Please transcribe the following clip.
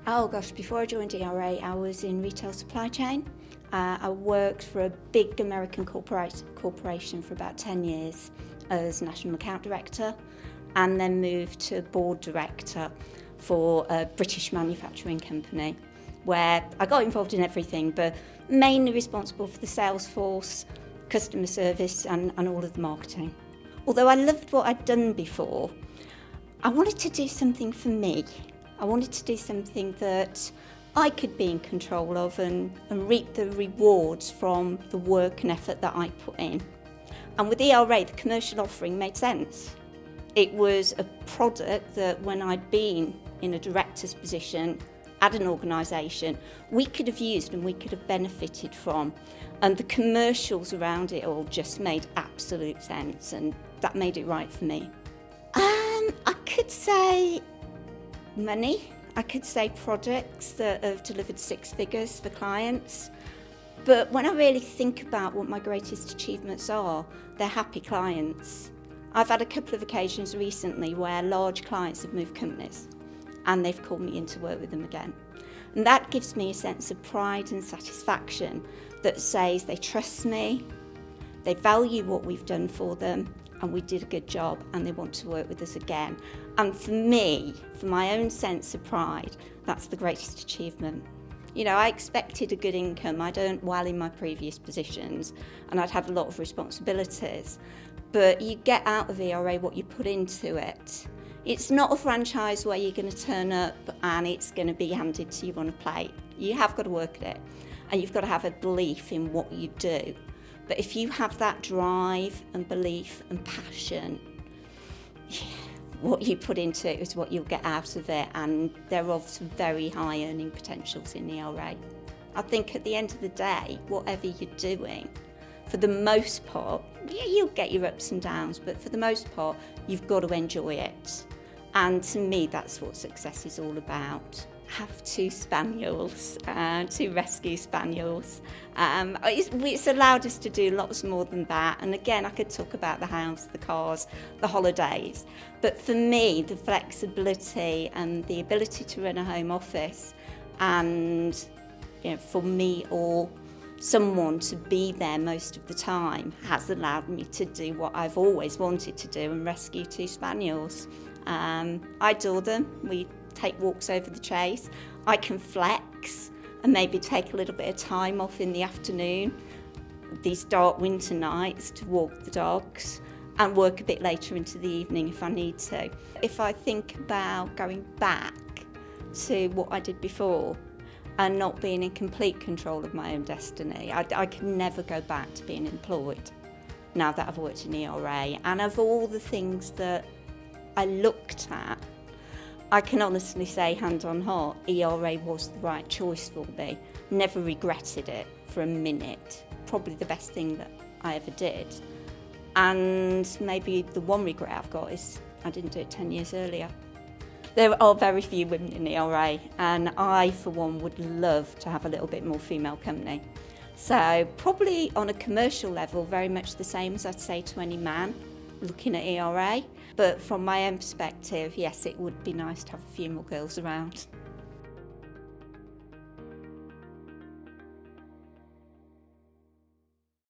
Oh gosh, before I joined ERA, I was in retail supply chain. I worked for a big American corporation for about 10 years as National Account Director, and then moved to Board Director for a British manufacturing company, where I got involved in everything, but mainly responsible for the sales force, customer service and all of the marketing. Although I loved what I'd done before, I wanted to do something for me. I wanted to do something that I could be in control of and reap the rewards from the work and effort that I put in. And with ERA, the commercial offering made sense. It was a product that when I'd been in a director's position at an organisation, we could have used and we could have benefited from. And the commercials around it all just made absolute sense, and that made it right for me. I could say money. I could say projects that have delivered six figures for clients. But when I really think about what my greatest achievements are, they're happy clients. I've had a couple of occasions recently where large clients have moved companies and they've called me in to work with them again. And that gives me a sense of pride and satisfaction that says they trust me, they value what we've done for them, and we did a good job and they want to work with us again. And for me, for my own sense of pride, that's the greatest achievement. You know, I expected a good income. I'd earned well in my previous positions and I'd had a lot of responsibilities. But you get out of ERA what you put into it. It's not a franchise where you're going to turn up and it's going to be handed to you on a plate. You have got to work at it and you've got to have a belief in what you do. But if you have that drive and belief and passion, what you put into it is what you'll get out of it, and there are some very high earning potentials in ERA. I think at the end of the day, whatever you're doing, for the most part, yeah, you'll get your ups and downs, but for the most part, you've got to enjoy it. And to me, that's what success is all about. I have two spaniels, two rescue spaniels. It's allowed us to do lots more than that. And again, I could talk about the house, the cars, the holidays. But for me, the flexibility and the ability to run a home office and, you know, for me or someone to be there most of the time has allowed me to do what I've always wanted to do and rescue two spaniels. I adore them. We take walks over the chase. I can flex and maybe take a little bit of time off in the afternoon, these dark winter nights, to walk the dogs and work a bit later into the evening if I need to. If I think about going back to what I did before and not being in complete control of my own destiny, I can never go back to being employed now that I've worked in ERA. And of all the things that I looked at, I can honestly say, hand on heart, ERA was the right choice for me. Never regretted it for a minute. Probably the best thing that I ever did. And maybe the one regret I've got is I didn't do it 10 years earlier. There are very few women in ERA, and I, for one, would love to have a little bit more female company. So probably on a commercial level, very much the same as I'd say to any man looking at ERA. But from my own perspective, yes, it would be nice to have a few more girls around.